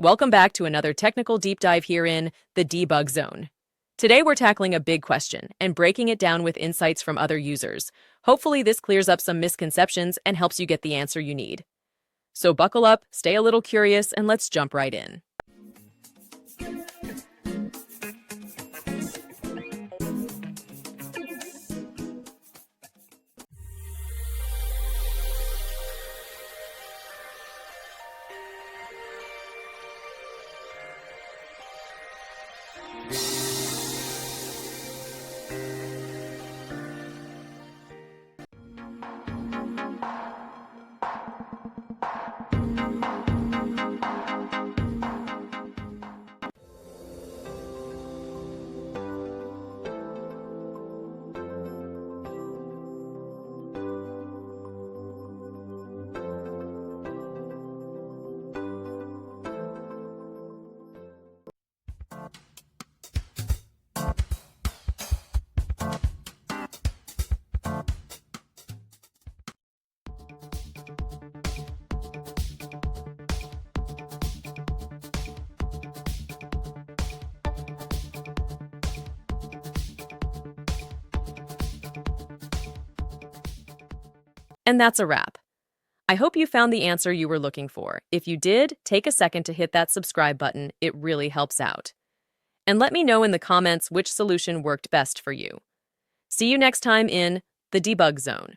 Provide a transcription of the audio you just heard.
Welcome back to another technical deep dive here in the debug zone. Today we're tackling a big question and breaking it down with insights from other users. Hopefully this clears up some misconceptions and helps you get the answer you need. So buckle up, stay a little curious, and let's jump right in. And that's a wrap. I hope you found the answer you were looking for. If you did, take a second to hit that subscribe button. It really helps out. And let me know in the comments which solution worked best for you. See you next time in the debug zone.